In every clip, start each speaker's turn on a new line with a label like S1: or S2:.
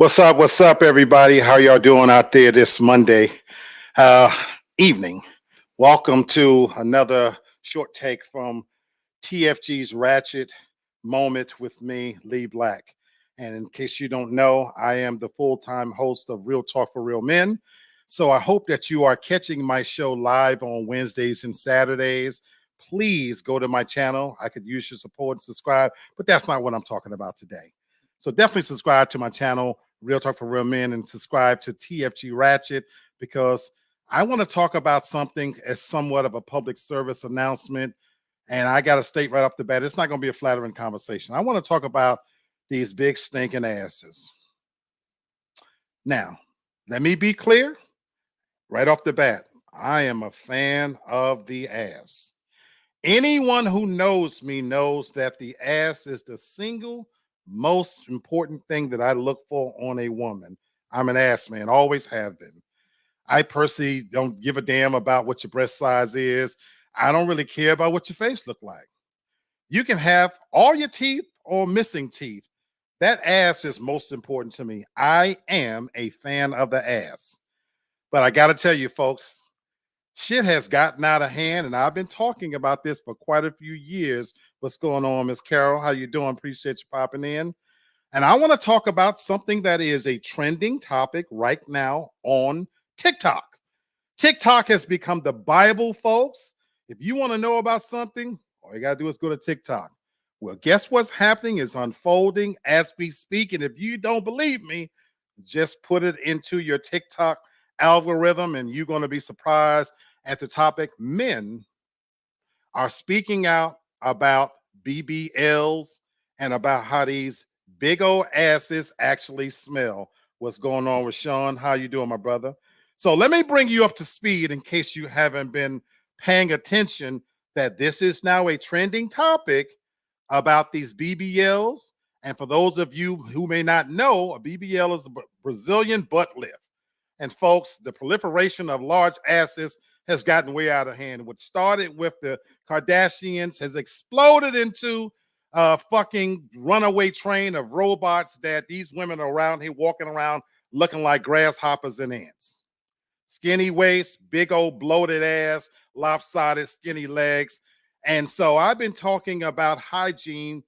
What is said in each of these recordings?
S1: What's up, everybody? How y'all doing out there this Monday uh, evening? Welcome to another short take from TFG's Ratchet moment with me, Lee Black. And in case you don't know, I am the full-time host of Real Talk for Real Men. So I hope that you are catching my show live on Wednesdays and Saturdays. Please go to my channel. I could use your support and subscribe, but that's not what I'm talking about today. So definitely subscribe to my channel, Real Talk for Real Men, and subscribe to TFG Ratchet because I want to talk about something as somewhat of a public service announcement. And I got to state right off the bat, it's not going to be a flattering conversation. I want to talk about these big stinking asses. Now, let me be clear right off the bat. I am a fan of the ass. Anyone who knows me knows that the ass is the single most important thing that I look for on a woman. I'm an ass man, always have been. I personally don't give a damn about what your breast size is. I don't really care about what your face look like. You can have all your teeth or missing teeth. That ass is most important to me. I am a fan of the ass. But I got to tell you, folks, shit has gotten out of hand, and I've been talking about this for quite a few years. What's going on, Miss Carol? How you doing? Appreciate you popping in. And I want to talk about something that is a trending topic right now on TikTok. TikTok has become the Bible, folks. If you want to know about something, all you got to do is go to TikTok. Well, guess what's happening is unfolding as we speak. And if you don't believe me, just put it into your TikTok algorithm and you're going to be surprised at the topic. Men are speaking out about BBLs and about how these big old asses actually smell. What's going on with Sean? How you doing, my brother? So let me bring you up to speed in case you haven't been paying attention that this is now a trending topic about these BBLs. And for those of you who may not know, a BBL is a Brazilian butt lift. And folks, the proliferation of large asses has gotten way out of hand. What started with the Kardashians has exploded into a fucking runaway train of robots that these women are around here walking around looking like grasshoppers and ants. Skinny waist, big old bloated ass, lopsided skinny legs. And so I've been talking about hygiene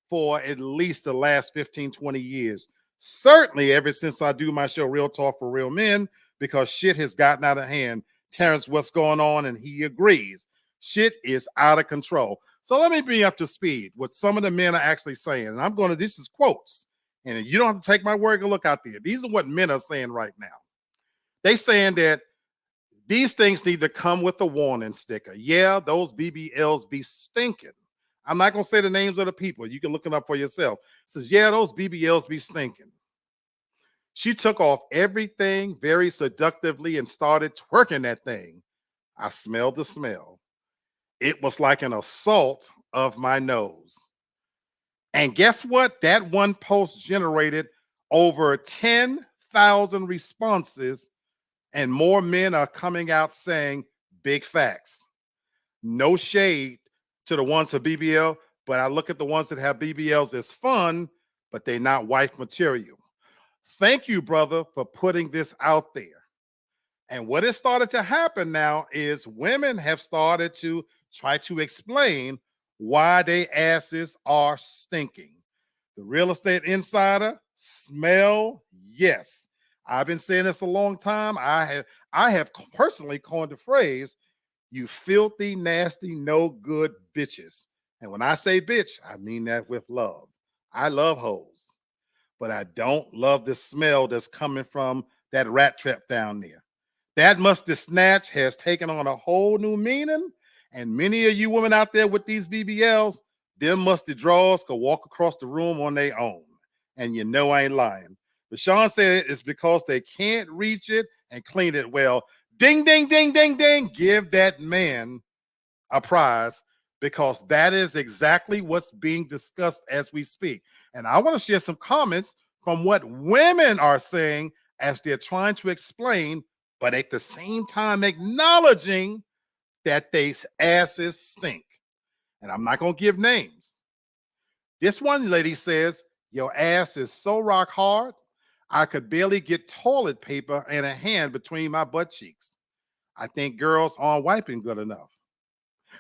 S1: for at least the last 15, 20 years. Certainly ever since I do my show, Real Talk for Real Men, because shit has gotten out of hand. Terrence, what's going on? And he agrees. Shit is out of control. So let me bring you up to speed what some of the men are actually saying. And I'm going to, this is quotes. And you don't have to take my word and look out there. These are what men are saying right now. They saying that these things need to come with a warning sticker. Yeah, those BBLs be stinking. I'm not going to say the names of the people. You can look them up for yourself. It says, yeah, those BBLs be stinking. She took off everything very seductively and started twerking that thing. I smelled the smell. It was like an assault of my nose. And guess what? That one post generated over 10,000 responses, and more men are coming out saying big facts. No shade to the ones with BBL, but I look at the ones that have BBLs as fun, but they're not wife material. Thank you, brother, for putting this out there. And what has started to happen now is women have started to try to explain why their asses are stinking. The real estate insider, smell, yes. I've been saying this a long time. I have personally coined the phrase, you filthy, nasty, no good bitches. And when I say bitch, I mean that with love. I love hoes, but I don't love the smell that's coming from that rat trap down there. That musty snatch has taken on a whole new meaning. And many of you women out there with these BBLs, them musty drawers could walk across the room on their own. And you know I ain't lying. But Sean said it's because they can't reach it and clean it well. Ding, ding, ding, ding, ding. Give that man a prize because that is exactly what's being discussed as we speak. And I want to share some comments from what women are saying as they're trying to explain, but at the same time acknowledging that they asses stink. And I'm not going to give names. This one lady says, your ass is so rock hard. I could barely get toilet paper and a hand between my butt cheeks. I think girls aren't wiping good enough.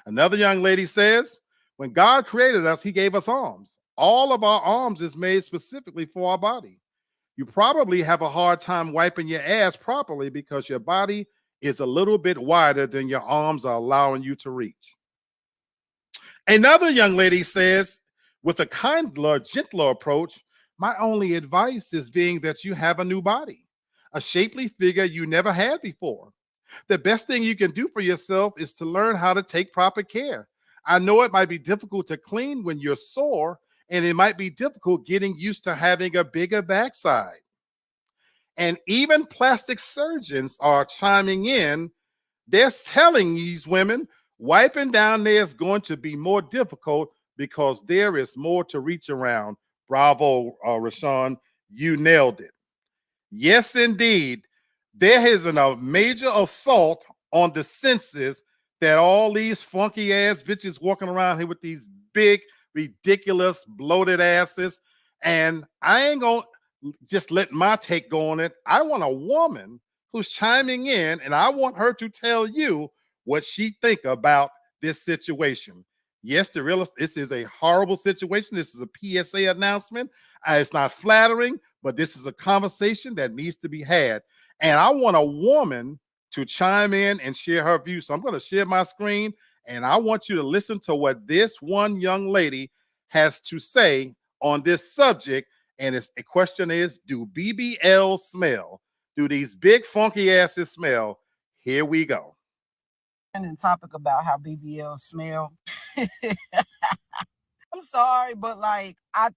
S1: Another young lady says, when God created us, he gave us arms. All of our arms is made specifically for our body. You probably have a hard time wiping your ass properly because your body is a little bit wider than your arms are allowing you to reach. Another young lady says, with a kinder, gentler approach, my only advice is being that you have a new body, a shapely figure you never had before. The best thing you can do for yourself is to learn how to take proper care. I know it might be difficult to clean when you're sore, and it might be difficult getting used to having a bigger backside. And even plastic surgeons are chiming in. They're telling these women wiping down there is going to be more difficult because there is more to reach around. Bravo, Rashawn. You nailed it. Yes, indeed. There is a major assault on the senses that all these funky ass bitches walking around here with these big, ridiculous, bloated asses. And I ain't going to just let my take go on it. I want a woman who's chiming in, and I want her to tell you what she think about this situation. Yes, this is a horrible situation. This is a PSA announcement. It's not flattering, but this is a conversation that needs to be had. And I want a woman to chime in and share her views. So I'm going to share my screen, and I want you to listen to what this one young lady has to say on this subject. And the question is, do BBL smell? Do these big funky asses smell? Here we go.
S2: And topic about how BBL smell. I'm sorry, but like I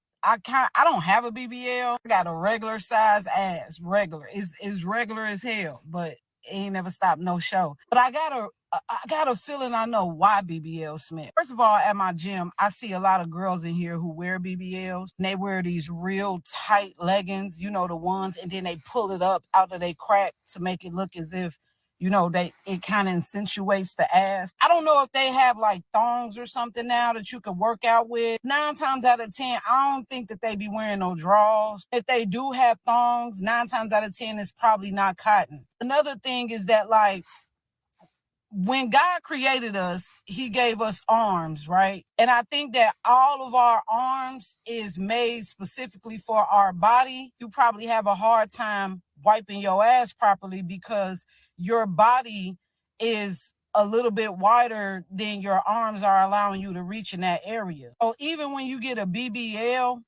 S2: don't have a BBL. I got a regular size ass. Regular. It's regular as hell, but it ain't never stopped no show. But I got a feeling I know why BBL smell. First of all, at my gym, I see a lot of girls in here who wear BBLs. And they wear these real tight leggings, the ones, and then they pull it up out of their crack to make it look as if it kind of accentuates the ass. I don't know if they have like thongs or something now that you could work out with. 9 times out of 10, I don't think that they be wearing no drawers. If they do have thongs, 9 times out of 10, it's probably not cotton. Another thing is that like when God created us, he gave us arms, right? And I think that all of our arms is made specifically for our body. You probably have a hard time wiping your ass properly because your body is a little bit wider than your arms are allowing you to reach in that area. So even when you get a BBL,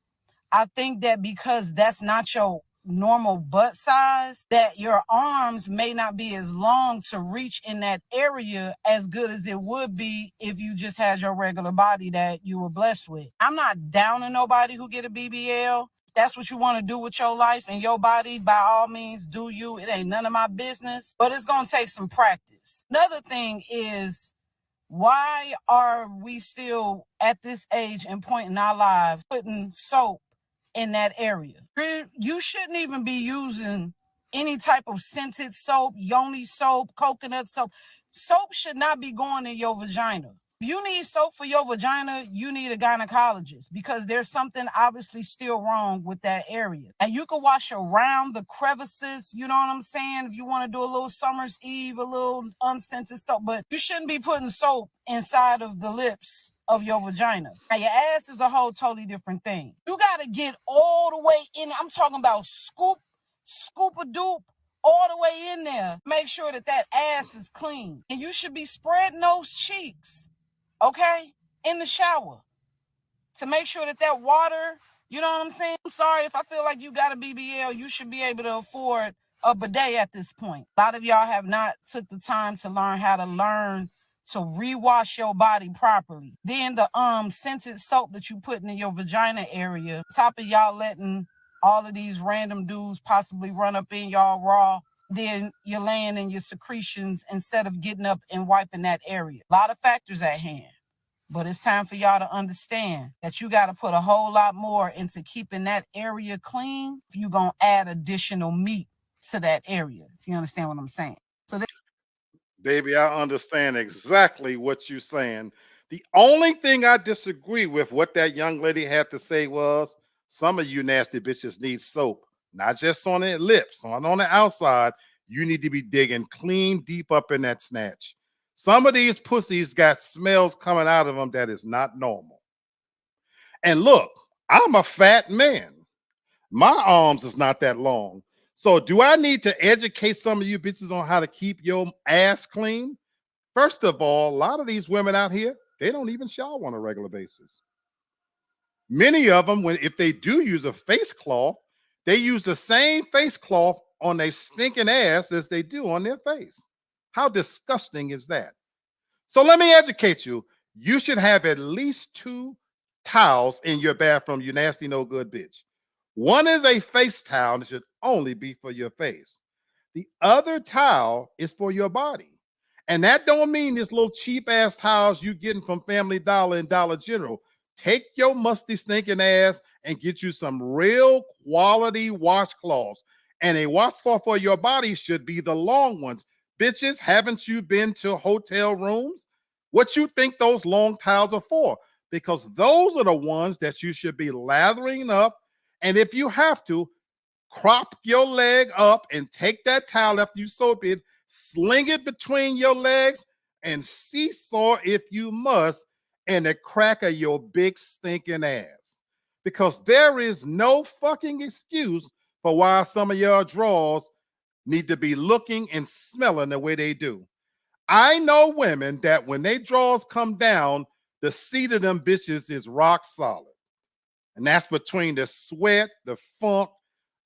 S2: I think that because that's not your normal butt size, that your arms may not be as long to reach in that area as good as it would be if you just had your regular body that you were blessed with. I'm not downing nobody who get a BBL. If that's what you want to do with your life and your body, by all means, do you. It ain't none of my business, but it's going to take some practice. Another thing is, why are we still at this age and point in our lives putting soap in that area? You shouldn't even be using any type of scented soap, yoni soap, coconut soap. Soap should not be going in your vagina. If you need soap for your vagina, you need a gynecologist because there's something obviously still wrong with that area. And you can wash around the crevices, you know what I'm saying? If you want to do a little summer's eve, a little unscented soap, but you shouldn't be putting soap inside of the lips of your vagina. Now, your ass is a whole totally different thing. You got to get all the way in. I'm talking about scoop a doop, all the way in there. Make sure that that ass is clean. And you should be spreading those cheeks, okay, in the shower to make sure that that water, you know what I'm saying? I'm sorry if I feel like you got a BBL, you should be able to afford a bidet at this point. A lot of y'all have not took the time to learn how to rewash your body properly. Then the scented soap that you putting in your vagina area, top of y'all letting all of these random dudes possibly run up in y'all raw. Then you're laying in your secretions instead of getting up and wiping that area. A lot of factors at hand. But it's time for y'all to understand that you got to put a whole lot more into keeping that area clean if you're going to add additional meat to that area, if you understand what I'm saying. So
S1: Baby, I understand exactly what you're saying. The only thing I disagree with what that young lady had to say was some of you nasty bitches need soap. not just on the lips, on the outside. You need to be digging clean deep up in that snatch. Some of these pussies got smells coming out of them that is not normal. And look, I'm a fat man. My arms is not that long. So do I need to educate some of you bitches on how to keep your ass clean? First of all, a lot of these women out here, they don't even shower on a regular basis. Many of them, if they do use a face cloth, they use the same face cloth on their stinking ass as they do on their face. How disgusting is that? So let me educate you. You should have at least 2 towels in your bathroom, you nasty no good bitch. One is a face towel and it should only be for your face. The other towel is for your body. And that don't mean this little cheap ass towels you getting from Family Dollar and Dollar General. Take your musty stinking ass and get you some real quality washcloths. And a washcloth for your body should be the long ones. Bitches, haven't you been to hotel rooms? What you think those long towels are for? Because those are the ones that you should be lathering up. And if you have to, crop your leg up and take that towel after you soap it, sling it between your legs, and seesaw if you must in the crack of your big stinking ass. Because there is no fucking excuse for why some of your drawers need to be looking and smelling the way they do. I know women that when they drawers come down, the seat of them bitches is rock solid. And that's between the sweat, the funk,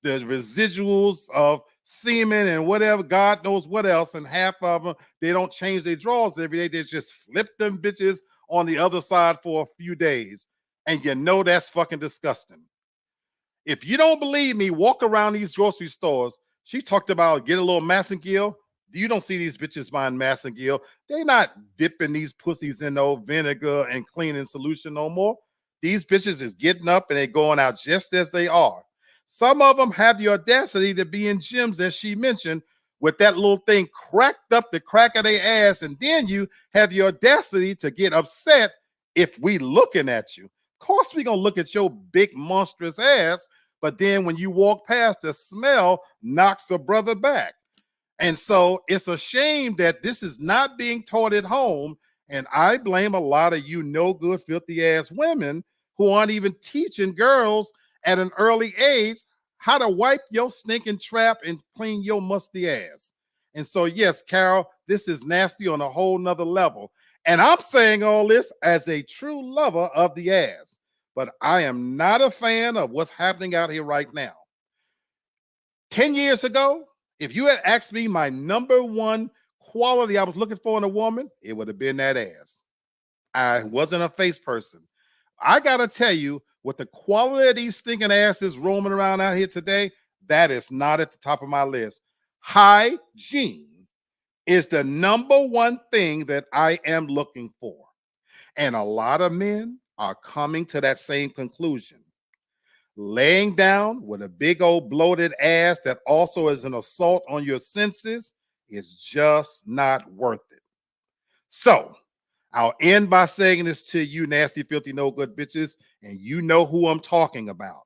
S1: the residuals of semen and whatever, God knows what else. And half of them, they don't change their drawers every day. They just flip them bitches on the other side for a few days. And you know that's fucking disgusting. If you don't believe me, walk around these grocery stores. She talked about get a little Massengill. You don't see these bitches buying Massengill. They not dipping these pussies in no vinegar and cleaning solution no more. These bitches is getting up and they going out just as they are. Some of them have the audacity to be in gyms, as she mentioned, with that little thing cracked up the crack of their ass. And then you have the audacity to get upset if we looking at you. Of course, we going to look at your big monstrous ass. But then when you walk past, the smell knocks a brother back. And so it's a shame that this is not being taught at home. And I blame a lot of you no good, filthy ass women who aren't even teaching girls at an early age how to wipe your stinking trap and clean your musty ass. And so, yes, Carol, this is nasty on a whole nother level. And I'm saying all this as a true lover of the ass, but I am not a fan of what's happening out here right now. 10 years ago, if you had asked me my number one quality I was looking for in a woman, it would have been that ass. I wasn't a face person. I got to tell you, with the quality of these stinking asses roaming around out here today, that is not at the top of my list. Hygiene is the number one thing that I am looking for. And a lot of men are coming to that same conclusion. Laying down with a big old bloated ass that also is an assault on your senses is just not worth it. So I'll end by saying this to you, nasty, filthy, no good bitches, and you know who I'm talking about.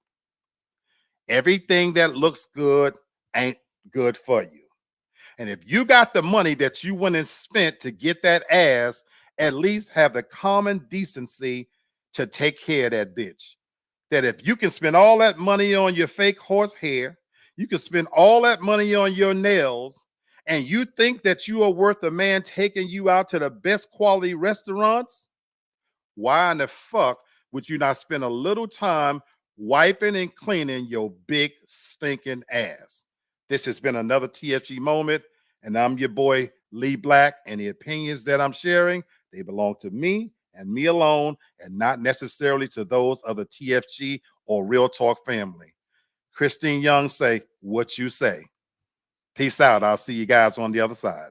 S1: Everything that looks good ain't good for you. And if you got the money that you went and spent to get that ass, at least have the common decency to take care of that bitch. That if you can spend all that money on your fake horse hair, you can spend all that money on your nails, and you think that you are worth a man taking you out to the best quality restaurants, why in the fuck would you not spend a little time wiping and cleaning your big stinking ass? This has been another TFG moment, and I'm your boy Lee Black, and the opinions that I'm sharing, they belong to me and me alone, and not necessarily to those of the TFG or Real Talk family. Christine Young say, what you say. Peace out. I'll see you guys on the other side.